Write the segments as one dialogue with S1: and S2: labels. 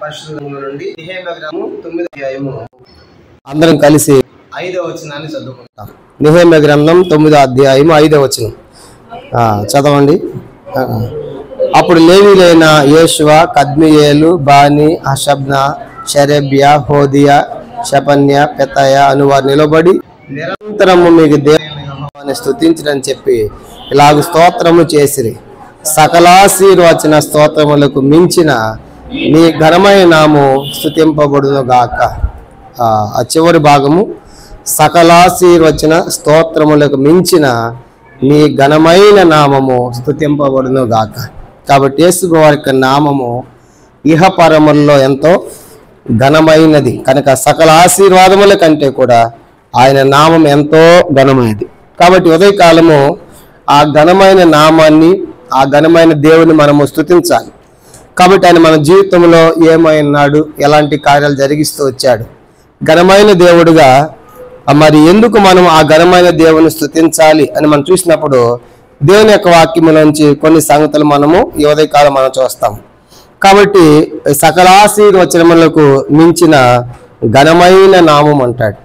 S1: పరిశుద్ధ నుండి నెహెమ్యా గ్రంథము 9వ అధ్యాయము అందరం కలిసి 5వ వచనాన్ని చదువుకుంటాం. నెహెమ్యా గ్రంథం 9వ అధ్యాయము 5వ వచనం చదవండి. అప్పుడు లేవీలైన యేషువ, కద్మియేలు, బాని, హషబ్నా, షెరెబ్యా, హోదియా, షపన్య, పెతయ అను వారు నిలబడి నిరంతరము మీకు దేవుని యెహోవాను స్తుతించడని చెప్పి ఇలాగ స్తోత్రము చేసిరి. సకలాశీర్వచన స్తోత్రములకు మించిన నీ ఘనమైన నామము స్తుతింపబడును గాక. ఆ చివరి భాగము, సకలాశీర్వచన స్తోత్రములకు మించిన నీ ఘనమైన నామము స్తుతింపబడును గాక. కాబట్టి యేసు వారి యొక్క నామము ఇహపరముల్లో ఎంతో ఘనమైనది కనుక సకల ఆశీర్వాదముల కంటే కూడా ఆయన నామం ఎంతో ఘనమైనది. కాబట్టి ఉదయకాలము ఆ ఘనమైన నామాన్ని, ఆ ఘనమైన దేవుని మనము స్తుతించాలి. కాబట్టి ఆయన మన జీవితంలో ఏమైనాడు, ఎలాంటి కార్యాలు జరిగిస్తూ వచ్చాడు, ఘనమైన దేవుడుగా. మరి ఎందుకు మనం ఆ ఘనమైన దేవుని స్తుతించాలి అని మనం చూసినప్పుడు దేవుని యొక్క వాక్యములోంచి కొన్ని సంగతులు మనము ఈ ఉదయకాలం మనం చూస్తాం. కాబట్టి సకలాశీర్వచనములకు మించిన ఘనమైన నామం అంటాడు.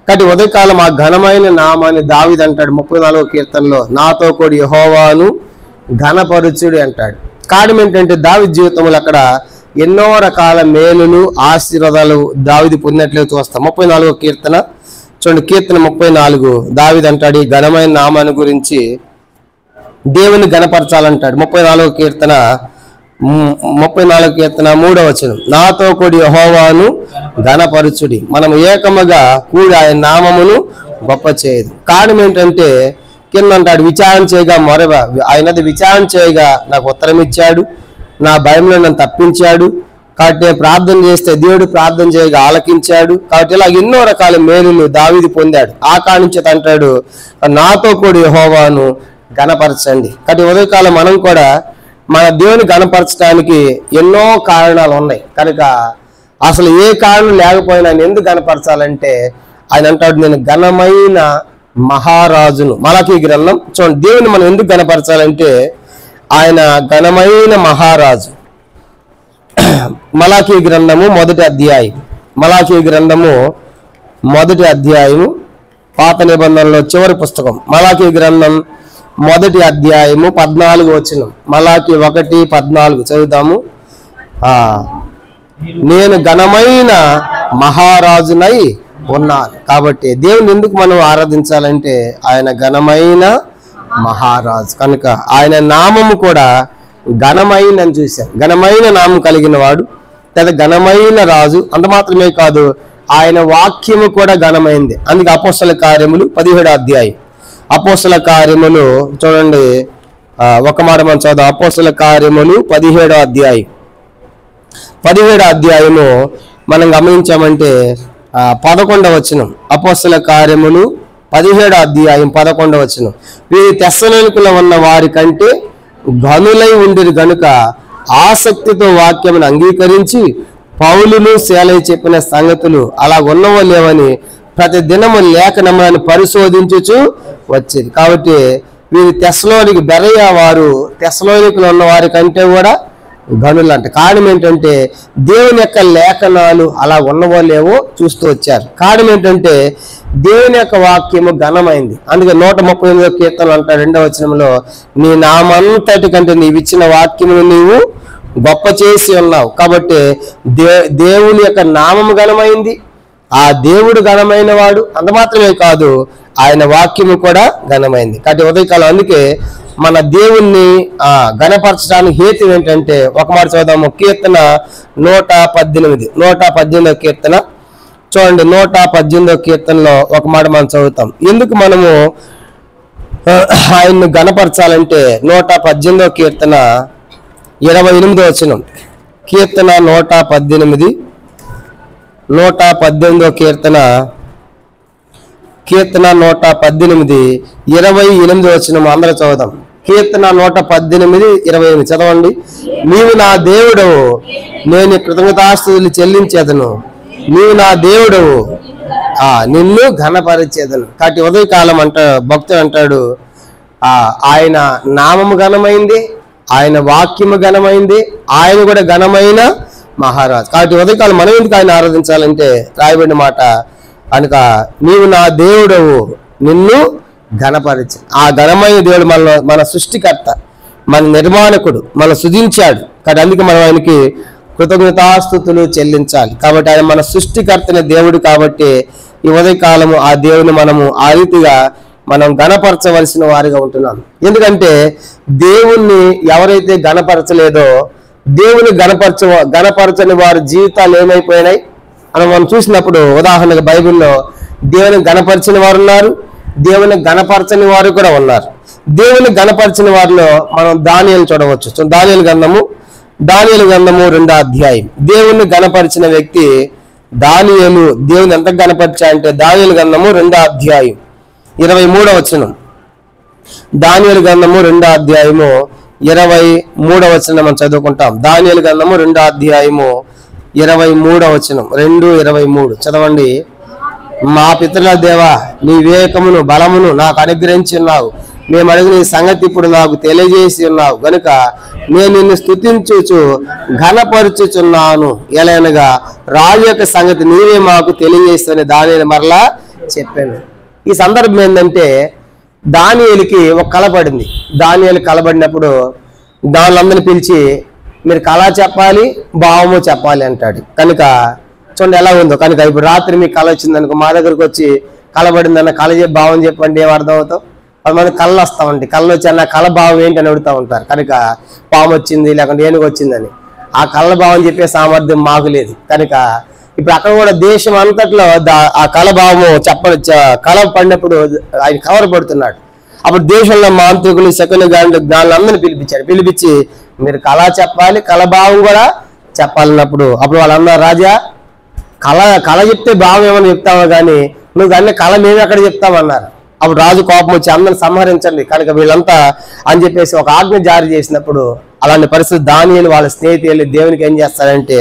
S1: కాబట్టి ఉదయకాలం ఆ ఘనమైన నామాన్ని దావీదు అంటాడు 34వ కీర్తనలో, నాతో కూడి యెహోవాను ఘనపరుచుడి అంటాడు. కారణం ఏంటంటే దావీదు జీవితంలో అక్కడ ఎన్నో రకాల మేలులు, ఆశీర్వాదాలు దావీదు పొందినట్లే చూస్తాం. 34వ కీర్తన చూడండి, కీర్తన 34 దావీదు అంటాడు ఈ ఘనమైన నామాన్ని గురించి దేవుని ఘనపరచాలంటాడు. 34వ కీర్తన 3వ వచనం, నాతో కూడి యెహోవాను ఘనపరచుడి, మనం ఏకముగా కూడి ఆయన నామమును గొప్ప చేయదు. కారణం ఏంటంటే కింద అంటాడు, విచారణ చేయగా ఆయనది విచారణ చేయగా నాకు ఉత్తరం ఇచ్చాడు, నా భయంలో నన్ను తప్పించాడు. కాబట్టి నేను ప్రార్థన చేస్తే దేవుడు ప్రార్థన చేయగా ఆలకించాడు. కాబట్టి ఇలా ఎన్నో రకాల మేలులు దావీదు పొందాడు. ఆ కారణించేత అంటాడు, నాతో కూడి యెహోవాను ఘనపరచండి. కాబట్టి ఉదయకాలం మనం కూడా మన దేవుని ఘనపరచడానికి ఎన్నో కారణాలు ఉన్నాయి. కనుక అసలు ఏ కారణం లేకపోయినా ఆయన ఎందుకు ఘనపరచాలంటే ఆయన అంటాడు, నేను ఘనమైన మహారాజును. మలాకీ గ్రంథం చూడండి, దేవుని మనం ఎందుకు ఘనపరచాలంటే ఆయన ఘనమైన మహారాజు. మలాకీ గ్రంథము 1వ అధ్యాయం, మలాకీ గ్రంథము 1వ అధ్యాయము పాత నిబంధనలో చివరి పుస్తకం. మలాకీ గ్రంథం 1వ అధ్యాయము 14వ వచనం, మలాకీ 1:14 చదువుతాము. నేను ఘనమైన మహారాజునై ఉన్నాను. కాబట్టి దేవుని ఎందుకు మనం ఆరాధించాలంటే ఆయన ఘనమైన మహారాజు కనుక ఆయన నామము కూడా ఘనమైన అని చూశాం. ఘనమైన నామం కలిగిన వాడు లేదా ఘనమైన రాజు. అంత మాత్రమే కాదు, ఆయన వాక్యము కూడా ఘనమైంది. అందుకే అపోస్తల కార్యములు 17వ అధ్యాయం, అపోస్తల కార్యములు చూడండి, ఒక మాట మనం చదువు. అపోస్తల కార్యములు 17వ అధ్యాయం, 17వ అధ్యాయము మనం గమనించామంటే 11వ వచనం. అపోస్తల కార్యములు 17వ అధ్యాయం 11వ వచనం, వీరి తెస్సలోనికలో ఉన్న వారి కంటే ఘనులై ఉండిరి గనుక ఆసక్తితో వాక్యమును అంగీకరించి పౌలును శీలై చెప్పిన సంగతులు అలా ఉన్నవో లేవని ప్రతి దినము లేఖనములను పరిశోధించుచు వచ్చేది. కాబట్టి వీరి తెస్సలోనికి బెరయ వారు తెస్సలోనికలో ఉన్న వారి కంటే కూడా గనులు అంట. కారణం ఏంటంటే దేవుని యొక్క లేఖనాలు అలా ఉన్నవో లేవో చూస్తూ వచ్చారు. కారణం ఏంటంటే దేవుని యొక్క వాక్యము ఘనమైంది. అందుకే 138వ కీర్తన అంటాడు 2వ వచనంలో, నీ నామంతటి కంటే నీవు ఇచ్చిన వాక్యమును నీవు గొప్ప చేసి ఉన్నావు. కాబట్టి దేవుని యొక్క నామము ఘనమైంది, ఆ దేవుడు ఘనమైన వాడు. అంత మాత్రమే కాదు, ఆయన వాక్యము కూడా ఘనమైంది. కాబట్టి ఉదయకాలం అందుకే మన దేవుణ్ణి ఘనపరచడానికి హేతు ఏంటంటే ఒక మాట చదువుదాము. కీర్తన 118వ కీర్తన చూడండి, 118వ కీర్తనలో ఒక మాట మనం చదువుతాం. ఎందుకు మనము ఆయన్ను ఘనపరచాలంటే 118వ కీర్తన 28వ వచనం, కీర్తన 118వ కీర్తన 118 28వ వచనం అందరూ చదువుదాం. కీర్తన 118:28 చదవండి. నీవు నా దేవుడవు, నేను కృతజ్ఞతాస్తుతులు చెల్లించేదను, నీవు నా దేవుడవు, నిన్ను ఘనపరిచేదను. కాబట్టి ఉదయకాలం భక్తుడు అంటాడు, ఆయన నామము ఘనమైంది, ఆయన వాక్యము ఘనమైంది, ఆయన కూడా ఘనమైన మహారాజు. కాబట్టి ఉదయకాలం మనం ఎందుకు ఆయన ఆరాధించాలంటే రాయబడిన మాట కనుక, నీవు నా దేవుడవు, నిన్ను ఘనపరిచి. ఆ ఘనమైన దేవుడు మన సృష్టికర్త, మన నిర్మాణకుడు, మన సృజించాడు. కాబట్టి అందుకే మనం ఆయనకి కృతజ్ఞతాస్తుతులు చెల్లించాలి. కాబట్టి ఆయన మన సృష్టికర్తని దేవుడు. కాబట్టి ఈ ఉదయకాలము ఆ దేవుని మనము ఆ రీతిగా మనం ఘనపరచవలసిన వారిగా ఉంటున్నాం. ఎందుకంటే దేవుణ్ణి ఎవరైతే ఘనపరచలేదో, దేవుని ఘనపరచని వారి జీవితాలు ఏమైపోయినాయి మనం చూసినప్పుడు, ఉదాహరణకు బైబిల్లో దేవుని ఘనపరిచిన వారు ఉన్నారు, దేవుని ఘనపరచని వారు కూడా ఉన్నారు. దేవుని ఘనపరిచిన వారిలో మనం దానియేలు చూడవచ్చు. దానియేలు గ్రంథము 2వ అధ్యాయం. దేవుని ఘనపరిచిన వ్యక్తి దానియేలు. దేవుని ఎంత ఘనపరిచాయంటే దానియేలు గ్రంథము 2వ అధ్యాయం 23వ వచనం. దానియేలు గ్రంథము 2వ అధ్యాయము 23వ వచనం మనం చదువుకుంటాం. దానియేలు గ్రంథము 2వ అధ్యాయము 23వ వచనం, 2:23 చదవండి. మా పితరుల దేవా, నీ వివేకమును బలమును నాకు అనుగ్రహించి ఉన్నావు. మేము అడిగిన ఈ సంగతి ఇప్పుడు నాకు తెలియజేసి ఉన్నావు గనుక నేను నిన్ను స్తుతించుచు ఘనపరుచుచున్నాను. ఎలానగా రాజు యొక్క సంగతి నీవే మాకు తెలియజేస్తని దానియేలు మరలా చెప్పాను. ఈ సందర్భం ఏంటంటే, దానియేలుకి ఒక కళ పడింది. దానియేలు కలబడినప్పుడు దానిలందరినీ పిలిచి మీరు కళ చెప్పాలి, భావము చెప్పాలి అంటాడు. కనుక చూడండి ఎలా ఉందో. కనుక ఇప్పుడు రాత్రి మీకు కళ వచ్చింది అనుకో, మా దగ్గరకు వచ్చి కళబడిందన్న కళ చెప్పి భావం చెప్పండి, ఏం అర్థం అవుతావు? 10 మంది కళ్ళు వస్తామండి, కళ్ళు వచ్చి అన్న కళ భావం ఏంటి అని అడుగుతూ ఉంటారు. కనుక పాము వచ్చింది లేకుంటే ఏనుగు వచ్చిందని ఆ కళ్ళ భావం చెప్పే సామర్థ్యం మాకు లేదు. కనుక ఇప్పుడు అక్కడ కూడా దేశం అంతట్లో ఆ కళ భావము కళ పడినప్పుడు ఆయన కవర్ పడుతున్నాడు. అప్పుడు దేశంలో మాంత్రికులు, శకుని జ్ఞానులందరినీ పిలిపించి మీరు కళ చెప్పాలి, కళ భావం కూడా చెప్పాలన్నప్పుడు అప్పుడు వాళ్ళు అన్నారు, రాజా కళ చెప్తే భావం ఏమని చెప్తావా కానీ నువ్వు దాన్ని కళ మేము ఎక్కడ చెప్తామన్నారు. అప్పుడు రాజు కోపం వచ్చి అందరిని సంహరించండి కనుక వీళ్ళంతా అని చెప్పేసి ఒక ఆజ్ఞ జారీ చేసినప్పుడు, అలాంటి పరిస్థితి దానియేలు వాళ్ళ స్నేహితులు దేవునికి ఏం చేస్తారంటే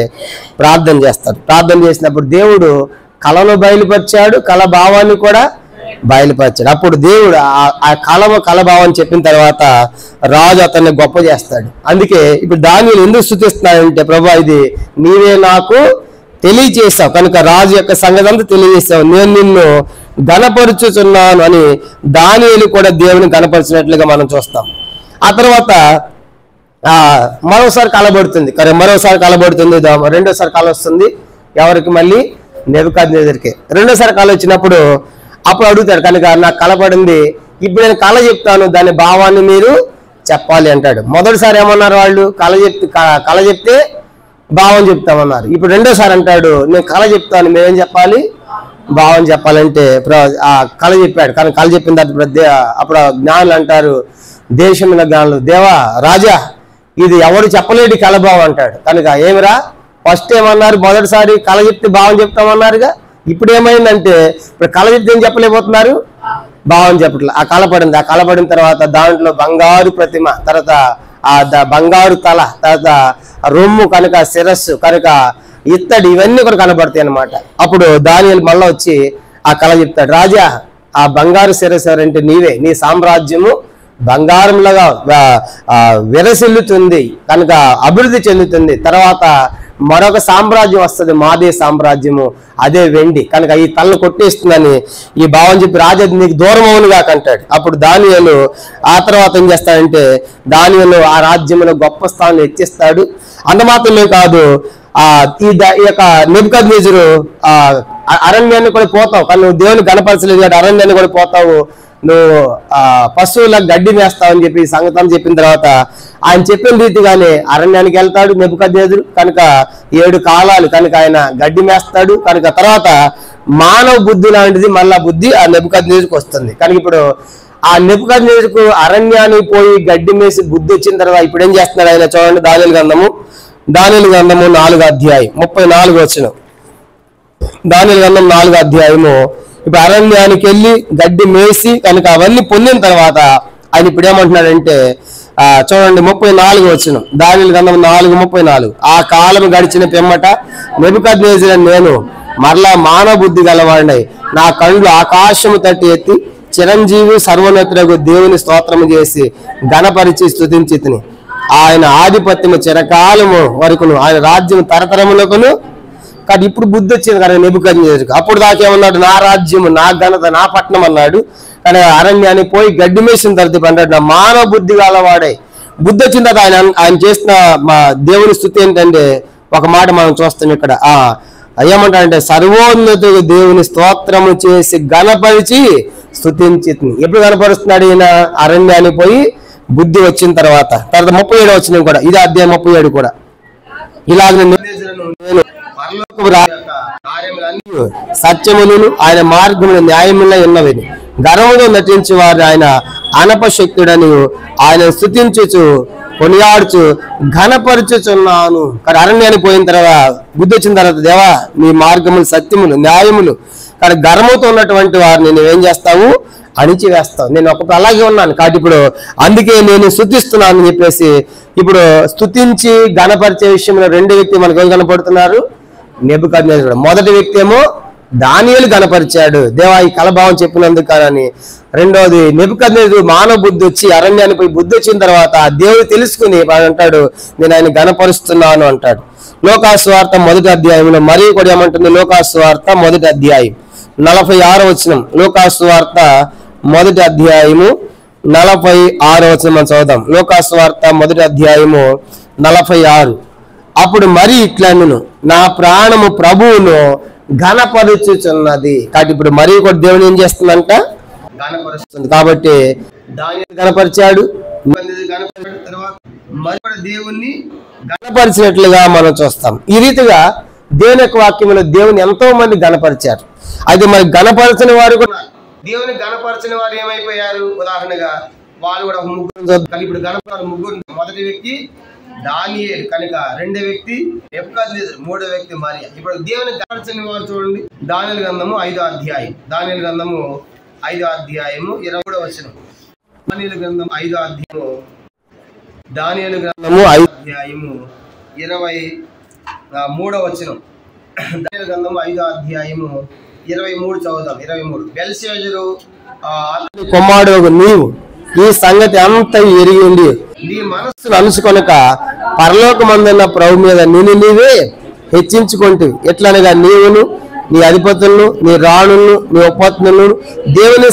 S1: ప్రార్థన చేస్తారు. ప్రార్థన చేసినప్పుడు దేవుడు కళను బయలుపరిచాడు, కళ భావాన్ని కూడా బయలుపరిచాడు. అప్పుడు దేవుడు ఆ కళ భావాన్ని చెప్పిన తర్వాత రాజు అతన్ని గొప్ప చేస్తాడు. అందుకే ఇప్పుడు దానియేలు ఎందుకు స్తుతిస్తున్నాడంటే, ప్రభా ఇది నీవే నాకు తెలియజేసావు కనుక రాజు యొక్క సంగతి అంతా తెలియజేసావు, నేను నిన్ను ఘనపరుచుచున్నాను అని దానియేలు కూడా దేవుని ఘనపరిచినట్లుగా మనం చూస్తాం. ఆ తర్వాత మరోసారి కలబడుతుంది, రెండోసారి కళ వస్తుంది. ఎవరికి? మళ్ళీ నెబుకద్నెజరుకి. రెండోసారి కళ వచ్చినప్పుడు అప్పుడు అడుగుతాడు, కనుక నాకు కలపడింది, ఇప్పుడు నేను కళ చెప్తాను, దాని భావాన్ని మీరు చెప్పాలి అంటాడు. మొదటిసారి ఏమన్నారు వాళ్ళు? కళ చెప్తే భావం చెప్తామన్నారు. ఇప్పుడు రెండోసారి అంటాడు, నేను కళ చెప్తాను, మేమేం చెప్పాలి? భావం చెప్పాలంటే ఆ కళ చెప్పాడు. కానీ కళ చెప్పిన తర్వాత అప్పుడు జ్ఞానులు అంటారు, దేశంలో జ్ఞానులు, దేవా రాజా ఇది ఎవరు చెప్పలేడు కళ భావం అంటాడు. కనుక ఏమిరా ఫస్ట్ ఏమన్నారు? మొదటిసారి కళ చెప్తే భావం చెప్తామన్నారుగా, ఇప్పుడు ఏమైందంటే ఇప్పుడు కళ చెప్తే ఏం చెప్పలేకపోతున్నారు? భావం చెప్పట్లేదు. ఆ కళ పడింది. ఆ కళ పడిన తర్వాత దాంట్లో బంగారు ప్రతిమ, తర్వాత బంగారు తల, తర్వాత రొమ్ము, కనుక శిరస్సు, కనుక ఇత్తడి, ఇవన్నీ కూడా కనబడతాయి అన్నమాట. అప్పుడు దానియేలు మళ్ళా వచ్చి ఆ కళ చెప్తాడు, రాజా ఆ బంగారు శిరస్సు ఎవరంటే నీవే, నీ సామ్రాజ్యము బంగారంలాగా విరసిల్లుతుంది, కనుక అభివృద్ధి చెందుతుంది. తర్వాత మరొక సామ్రాజ్యం వస్తుంది, మాదే సామ్రాజ్యము, అదే వెండి, కనుక ఈ తలను కొట్టేస్తుందని ఈ భావం చెప్పి రాజా నీకు దూరం అవునుగా అంటాడు. అప్పుడు దానియేలు ఆ తర్వాత ఏం చేస్తాడంటే దానియేలు ఆ రాజ్యంలో గొప్ప స్థానంలో హెచ్చిస్తాడు. అంత మాత్రమే కాదు, ఈ యొక్క నెబుకద్నెజరు అరణ్యాన్ని కూడా పోతావు, కానీ నువ్వు దేవుని గణపరచలేదు కాబట్టి అరణ్యాన్ని కూడా పోతావు, నువ్వు పశువులకు గడ్డి మేస్తావు అని చెప్పి సంగతం చెప్పిన తర్వాత ఆయన చెప్పిన రీతిగానే అరణ్యానికి వెళ్తాడు నెబుకద్నెజరు. కనుక 7 కాలాలు కనుక ఆయన గడ్డి మేస్తాడు. కనుక తర్వాత మానవ బుద్ధి లాంటిది మళ్ళా బుద్ధి ఆ నెబుకద్నెజరుకు వస్తుంది. కనుక ఇప్పుడు ఆ నెబుకద్నెజరుకు అరణ్యానికి పోయి గడ్డి మేసి బుద్ధి వచ్చిన తర్వాత ఇప్పుడు ఏం చేస్తున్నాడు ఆయన? చూడండి, దానియేలు గ్రంథము 4వ అధ్యాయం 34వ వచనం. దానియేలు గ్రంథం 4వ అధ్యాయము. ఇప్పుడు అరణ్యానికి వెళ్ళి గడ్డి మేసి కనుక అవన్నీ పొందిన తర్వాత ఆయన ఇప్పుడు ఏమంటున్నాడంటే చూడండి 34వ వచనం. దానియేలు గ్రంథం 4:34. ఆ కాలం గడిచిన పిమ్మట నెబుకద్నెజరు నేను మరలా మానవ బుద్ధి గలవాడినై నా కళ్ళు ఆకాశము తట్టి ఎత్తి చిరంజీవి సర్వోన్నతుడగు దేవుని స్తోత్రము చేసి ఘనపరిచి స్తుతించితిని. ఆయన ఆధిపత్యము చిరకాలము వరకును, ఆయన రాజ్యం తరతరములకును. కానీ ఇప్పుడు బుద్ధి వచ్చింది కదా నెబుకద్నెజరుకు. అప్పుడు దాకేమన్నాడు, నా రాజ్యము, నా ఘనత, నా పట్టణం అన్నాడు. కానీ అరణ్యాన్ని పోయి గడ్డి మేసిన తర్వాత అన్నాడు, నా మానవ బుద్ధి గలవాడే. బుద్ధి వచ్చిన తర్వాత ఆయన చేసిన మా దేవుని స్తుతి ఏంటంటే, ఒక మాట మనం చూస్తాం ఇక్కడ. ఏమంటాడంటే, సర్వోన్నత దేవుని స్తోత్రము చేసి గణపరిచి స్తుతించి. ఎప్పుడు గణపరుస్తున్నాడు ఈయన? అరణ్యానికి పోయి బుద్ధి వచ్చిన తర్వాత. 37 వచ్చిన కూడా, ఇది అధ్యాయం 37 కూడా. ఇలాగ సత్యములను ఆయన మార్గములు న్యాయముల ఉన్నవి, గర్వముతో నటించి వారు ఆయన అనపశక్తుడని ఆయన స్తుతించుచు కొనియాడుచు ఘనపరచుచున్నాను. కానీ అరణ్యానికి పోయిన తర్వాత బుద్ధి వచ్చిన తర్వాత, దేవా నీ మార్గములు సత్యములు న్యాయములు, కానీ గర్వంతో ఉన్నటువంటి వారిని నువ్వేం చేస్తావు? అణిచివేస్తావు. నేను ఒకప్పుడు అలాగే ఉన్నాను కాబట్టి ఇప్పుడు అందుకే నేను స్తుతిస్తున్నాను అని చెప్పేసి, ఇప్పుడు స్తుతించి గణపరిచే విషయంలో రెండు వ్యక్తి మనకు ఏం కనపడుతున్నారు? నెబుకద్నెజరు. మొదటి వ్యక్తి ఏమో దానియేలు గణపరిచాడు, దేవా ఈ కలభావం చెప్పినందుకు కానీ. రెండోది నెబుకద్నెజరు మానవ బుద్ధి వచ్చి అరణ్యానికి పోయి బుద్ధి వచ్చిన తర్వాత దేవుడు తెలుసుకుని అంటాడు, నేను ఆయన గణపరుస్తున్నాను అంటాడు. లోకాసు వార్త 1వ అధ్యాయంలో మరియు కూడా ఏమంటుంది? లోకాసు వార్త 1వ అధ్యాయం 46వ వచనం. లోకాసు వార్త 1వ అధ్యాయము 46వ వచనం మనం చదువుదాం. లోకాసు వార్త 1వ అధ్యాయము 46. అప్పుడు మరి ఇట్లనును, నా ప్రాణము ప్రభువును ఘనపరుచుచున్నది. కాబట్టి ఇప్పుడు మరి కూడా దేవుని ఏం చేస్తుందంట? గణపరుస్తుంది. కాబట్టి దానియేలు గణపరిచాడు, దేవుణ్ణి గణపరిచినట్లుగా మనం చూస్తాం. ఈ రీతిగా దేవుని యొక్క వాక్యంలో దేవుని ఎంతో మంది గణపరిచారు. అయితే మరి గణపరచని వారు కూడా, దేవుని గణపరచని వారు ఏమైపోయారు? ఉదాహరణగా వాళ్ళు కూడా ముగ్గురు. ఇప్పుడు గణపరు ముగ్గురు. మొదటి వ్యక్తి దానియేలు కనుక, రెండో వ్యక్తి నెబుకద్నెజరు, మూడో వ్యక్తి మరియా. ఇప్పుడు దేవుని గణపరచని వారు చూడండి, దానియేలు గ్రంథము 5వ అధ్యాయం, దానియేలు గ్రంథము 5వ అధ్యాయము 23వ వచనం. దానియేలు గ్రంథం 5వ అధ్యాయము, దానియేలు గ్రంథము 5వ అధ్యాయము 23వ వచనం. దానియేలు గ్రంథము 5వ అధ్యాయము 23 చదువుదాం. 23. బెల్షాజరు అతని కుమారుడు నీవు ఈ సంగతి అంతా ఎరిగింది, నీ మనస్సును అనుసుకొనక పరలోకమందున్న ప్రభు మీద నిన్ను నీవే హెచ్చించుకుంటేవి. ఎట్లనగా నీవును, నీ అధిపతులను, నీ రాణులను, నీ ఉపపత్నులను దేవుని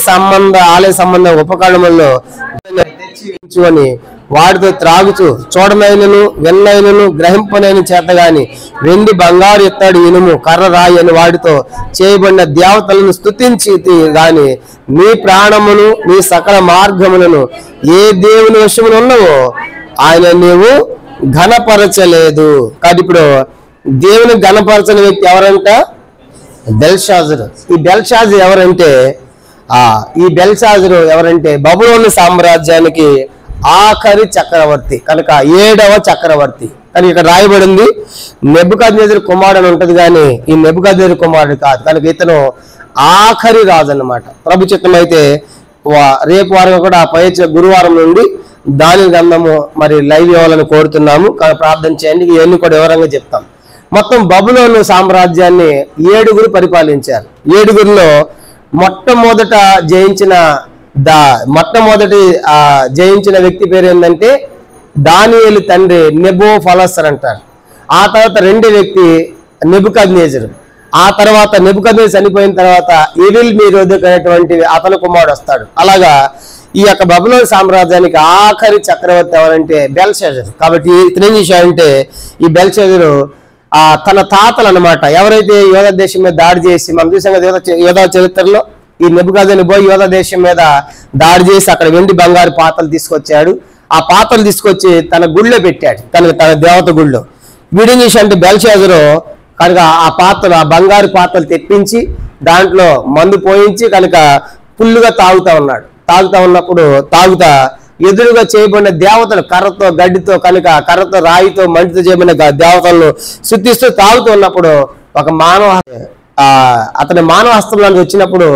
S1: ఆలయ సంబంధ ఉపకరణములలో తెచ్చి వాటితో త్రాగుచు చూడనైనను వెన్నైనను గ్రహింపనైన చేతగాని వెండి బంగారు ఎత్తాడు ఇనుము కర్ర రాయి అని వాటితో చేయబడిన దేవతలను స్తుతించి గాని నీ ప్రాణమును నీ సకల మార్గములను ఏ దేవుని వశమున ఉన్నవో ఆయన నీవు ఘనపరచలేదు. కాబట్టి ఇప్పుడు దేవుని ఘనపరచని వ్యక్తి ఎవరంట? బెల్షాజరు. ఈ బెల్షాజరు ఎవరంటే బబులోను సామ్రాజ్యానికి ఆఖరి చక్రవర్తి కనుక 7వ చక్రవర్తి. కానీ ఇక్కడ రాయబడింది నెబుకద్నెజరు కుమారుడు అని ఉంటది, కానీ ఈ నెబుకద్నెజరు కుమారుడు కాదు. కనుక ఇతను ఆఖరి రాజు అన్నమాట. ప్రభు చిత్తం అయితే రేపు వారం కూడా పై గురువారం నుండి దానియేలు గ్రంథము మరి లైవ్ ఇవ్వాలని కోరుతున్నాము. కానీ ప్రార్థన చేయండి, ఇవన్నీ కూడా వివరంగా చెప్తాం. మొత్తం బబులోను సామ్రాజ్యాన్ని 7గురు పరిపాలించారు. 7గురిలో మొట్టమొదటి జయించిన వ్యక్తి పేరు ఏంటంటే దానియేలు తండ్రి నెబోఫలసర్ అంటారు. ఆ తర్వాత రెండో వ్యక్తి నెబుకద్నెజరు. ఆ తర్వాత నెబుకద్నెజరు చనిపోయిన తర్వాత ఎవీల్ మీరోదక్ అనేటువంటి అతని కుమారుడు వస్తాడు. అలాగా ఈ యొక్క బబులోను సామ్రాజ్యానికి ఆఖరి చక్రవర్తి ఎవరంటే బెల్షాజరు. కాబట్టి ఇతను ఏం చేశాడంటే ఈ బెల్షాజరు తన తాతలు అన్నమాట, ఎవరైతే యోధా దేశం మీద దాడి చేసి మనం చూసాం కదా యోధా చరిత్రలో, ఈ నెబుకద్నెజరు పోయి యోధా దేశం మీద దాడి చేసి అక్కడ వెండి బంగారు పాత్రలు తీసుకొచ్చాడు. ఆ పాత్రలు తీసుకొచ్చి తన గుళ్ళో పెట్టాడు, తన దేవత గుళ్ళో. వీడేం చేశాడంటే బెల్షాజరు కనుక ఆ బంగారు పాత్రలు తెప్పించి దాంట్లో మందు పోయించి కనుక ఫుల్లుగా తాగుతా ఉన్నాడు. తాగుతా ఉన్నప్పుడు ఎదురుగా చేయబడిన దేవతలు కర్రతో గడ్డితో కనుక కర్రతో రాయితో మంటితో చేయబడిన దేవతలను శుద్ధిస్తూ తాగుతూ ఉన్నప్పుడు ఒక అతని మానవ హస్తంలోకి వచ్చినప్పుడు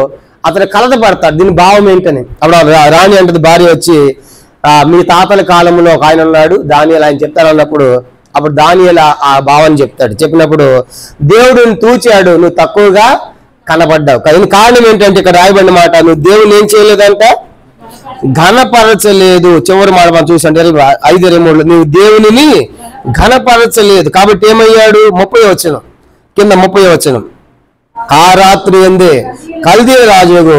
S1: అతను కలత పడతాడు, దీని భావం ఏంటని. అప్పుడు రాణి అంటది భార్య వచ్చి, మీ తాతల కాలంలో ఒక ఆయన ఉన్నాడు దానియేలు, ఆయన చెప్తాడు అన్నప్పుడు అప్పుడు దానియేలు ఆ భావాన్ని చెప్తాడు. చెప్పినప్పుడు దేవుడిని తూచాడు, నువ్వు తక్కువగా కనబడ్డావు. కానీ కారణం ఏంటంటే ఇక్కడ రాయబడిన మాట, నువ్వు దేవుని ఏం చేయలేదంట, ఘనపరచలేదు. చివరి మాట మనం చూసంటే 5:23 నీవు దేవునిని ఘనపరచలేదు కాబట్టి ఏమయ్యాడు? 30వ వచనం కింద 30వ వచనం ఆ రాత్రి ఎందే కల్దీ రాజుకు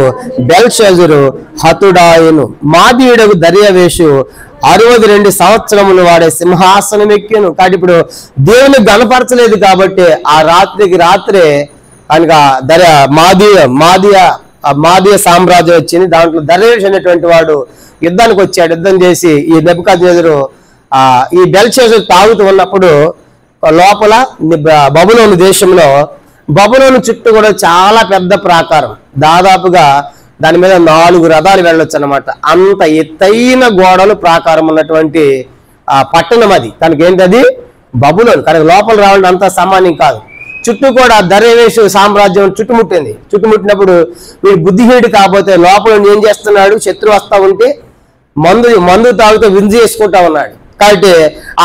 S1: బెల్షజరు హతుడాయను మాదీయుడకు దర్యావేషు 62 సంవత్సరములు వాడే సింహాసనం ఎక్కాను. కాబట్టి ఇప్పుడు దేవుని గణపరచలేదు కాబట్టి ఆ రాత్రికి రాత్రే కనుక మాదీయ సామ్రాజ్యం వచ్చింది. దాంట్లో దర్యావేషు అనేటువంటి వాడు యుద్ధానికి వచ్చాడు. యుద్ధం చేసి ఈ నెబుకద్నెజరు ఈ బెల్షజరు తాగుతూ ఉన్నప్పుడు లోపల బబులోను దేశంలో బబులోను చుట్టూ కూడా చాలా పెద్ద ప్రాకారం, దాదాపుగా దాని మీద 4 రథాలు వెళ్ళొచ్చు అన్నమాట. అంత ఎత్తైన గోడలు ప్రాకారం ఉన్నటువంటి పట్టణం అది. కనుక ఏంటది? బబులోను. కనుక లోపల రావడం అంత సామాన్యం కాదు. చుట్టూ కూడా దర్యావేషు సామ్రాజ్యం చుట్టుముట్టింది. చుట్టుముట్టినప్పుడు వీడు బుద్ధిహీనుడు కాకపోతే లోపల ఏం చేస్తున్నాడు? శత్రువు వస్తా ఉంటే మందు తాగుతూ విందు చేసుకుంటా ఉన్నాడు. కాబట్టి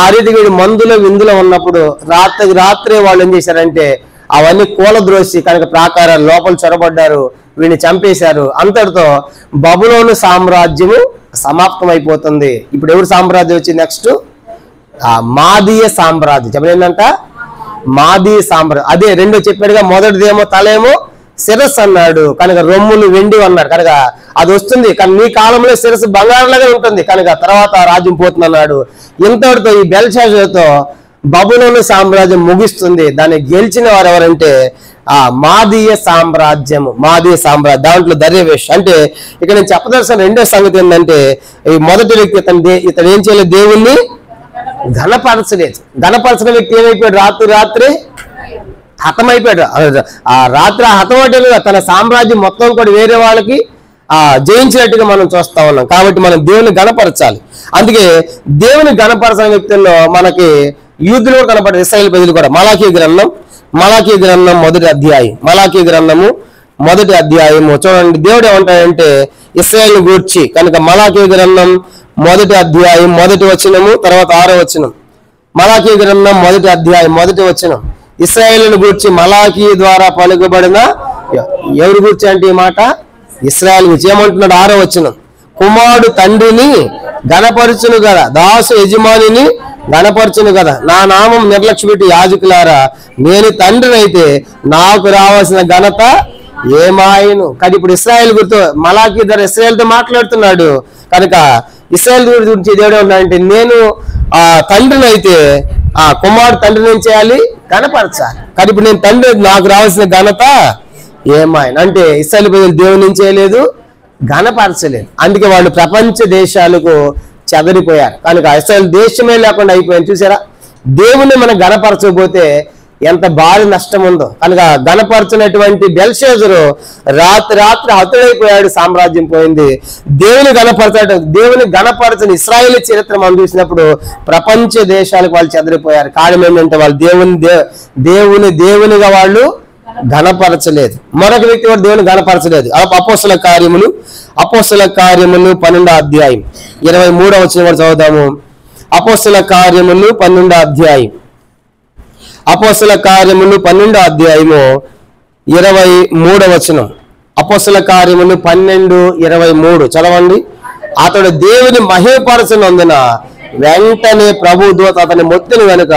S1: ఆ రీతి వీడు మందులో విందులో ఉన్నప్పుడు రాత్రే వాళ్ళు ఏం చేశారంటే అవన్నీ కూలద్రోసి కనుక ప్రాకారాలు లోపల చొరబడ్డారు, వీడిని చంపేశారు. అంతటితో బబులోను సామ్రాజ్యము సమాప్తమైపోతుంది. ఇప్పుడు ఎవరు సామ్రాజ్యం వచ్చింది? నెక్స్ట్ మాదీయ సామ్రాజ్యం. చెప్పలేదంట మాదీయ సామ్రాజ్యం. అదే రెండో చెప్పాడుగా, మొదటిదేమో తలేమో శిరస్సు అన్నాడు, కనుక రొమ్ములు వెండి అన్నాడు. కనుక అది వస్తుంది, కానీ నీ కాలంలో శిరస్సు బంగారంలాగా ఉంటుంది, కనుక తర్వాత రాజ్యం పోతుంది అన్నాడు. ఇంతటితో ఈ బెల్షజరుతో బబులోను సామ్రాజ్యం ముగిస్తుంది. దాన్ని గెలిచిన వారు ఎవరంటే మాదీయ సామ్రాజ్యము. దాంట్లో దర్యావేషు అంటే ఇక్కడ నేను చెప్పదలసిన రెండో సంగతి ఏంటంటే ఈ మొదటి వ్యక్తి ఇతను ఏం చేయలేదు? దేవుణ్ణి ఘనపరచలేదు. ఘనపరచిన వ్యక్తి ఏమైపోయాడు? రాత్రి హతమైపోయాడు. ఆ రాత్రి హతమవటం తన సామ్రాజ్యం మొత్తం కూడా వేరే వాళ్ళకి జయించినట్టుగా మనం చూస్తా ఉన్నాం. కాబట్టి మనం దేవుని గణపరచాలి. అందుకే దేవుని గణపరచిన వ్యక్తుల్లో మనకి యూదులు కూడా కనపడతారు, ఇశ్రాయేలు ప్రజలు కూడా. మలాకీ గ్రంథం మొదటి అధ్యాయము చూడండి. దేవుడు ఏమంటాడంటే ఇశ్రాయేలును గూర్చి, కనుక మలాకీ గ్రంథం మొదటి అధ్యాయం 1వ వచనము తర్వాత 6వ వచనం. మలాకీ గ్రంథం మొదటి అధ్యాయం 1వ వచనం ఇశ్రాయేలును గూర్చి మలాకీ ద్వారా పలుకబడిన ఎవరి గూర్చి అంటే ఈ మాట? ఇశ్రాయేలు గురించి. ఏమంటున్నాడు? 6వ వచనం కుమారుడు తండ్రిని గణపరచును కదా, దాసు యజమానిని గణపరచును కదా, నా నామం నిర్లక్ష్య పెట్టి యాజకులారా నేను తండ్రిని అయితే నాకు రావాల్సిన ఘనత ఏమాయను. కానీ ఇప్పుడు ఇశ్రాయేలు గుర్తు మలాకీ ద్వారా ఇశ్రాయేలుతో మాట్లాడుతున్నాడు. కనుక ఇశ్రాయేలు గురించి దేవుడు ఉన్నాడంటే నేను తండ్రిని అయితే కుమారుడు తండ్రిని ఏం చేయాలి? గణపరచాలి. కానీ ఇప్పుడు నేను తండ్రి నాకు రావాల్సిన ఘనత ఏమాయను అంటే ఇశ్రాయేలు ప్రజలు దేవుని ఏం చేయలేదు? ఘనపరచలేదు. అందుకే వాళ్ళు ప్రపంచ దేశాలకు చెదరిపోయారు. కనుక ఇశ్రాయేలు దేశమే లేకుండా అయిపోయారు. చూసారా? దేవుని మనం గణపరచకపోతే ఎంత భారీ నష్టం ఉందో. కనుక గణపరచినటువంటి బెల్షజరు రాత్రి హతుడైపోయాడు, సామ్రాజ్యం పోయింది. దేవుని గణపరచని ఇశ్రాయేలు చరిత్ర మనం చూసినప్పుడు ప్రపంచ దేశాలకు వాళ్ళు చెదరిపోయారు. కారణం ఏంటంటే వాళ్ళు దేవునిగా వాళ్ళు గణపరచలేదు. మరొక వ్యక్తి కూడా దేవుని గణపరచలేదు. అపోస్తల కార్యములు 12వ అధ్యాయం 23వ వచనం కూడా చదువుదాము. అపోస్తల కార్యములు 12వ అధ్యాయం 23వ వచనం. అపోస్తల కార్యములు 12:23 చదవండి. అతడు దేవుని మహిమపరచనందున వెంటనే ప్రభు దూత అతని మొత్తిని కనుక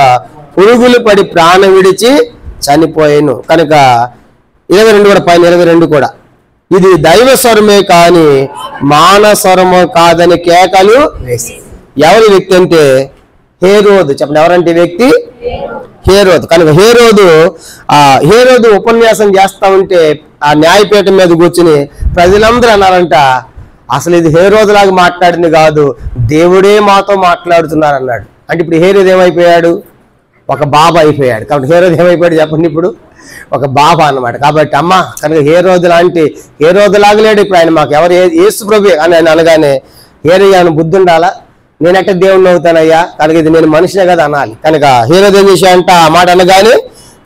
S1: పురుగులు పడి ప్రాణం విడిచి చనిపోయాను. కనుక 22 కూడా పైన 22 కూడా ఇది దైవ స్వరమే కాని మానవ స్వరము కాదని కేకలు వేసి. ఎవరి వ్యక్తి అంటే హేరోదు. చెప్పండి, ఎవరంటే వ్యక్తి? హేరోదు. కనుక హేరోదు ఉపన్యాసం చేస్తా ఉంటే ఆ న్యాయపీఠం మీద కూర్చుని ప్రజలందరూ అన్నారంట, అసలు ఇది హేరోదులాగా మాట్లాడింది కాదు, దేవుడే మాతో మాట్లాడుతున్నారు అన్నాడు. అంటే ఇప్పుడు హేరోదు ఏమైపోయాడు? ఒక బాబా అయిపోయాడు. కాబట్టి హేరోదు ఏమైపోయాడు చెప్పండి? ఇప్పుడు ఒక బాబా అన్నమాట. కాబట్టి అమ్మ కనుక హేరోదులాగా లేడు ఇప్పుడు ఆయన. మాకు ఎవరు యేసు ప్రభు అని ఆయన అనగానే హేరయ్య బుద్ధి ఉండాలా? నేనెట్ట దేవుణ్ణి అవుతానయ్యా, కనుక ఇది నేను మనిషినే కదా అనాలి. కనుక హేరోదు ఏం చేశాడంట? ఆ మాట అనగానే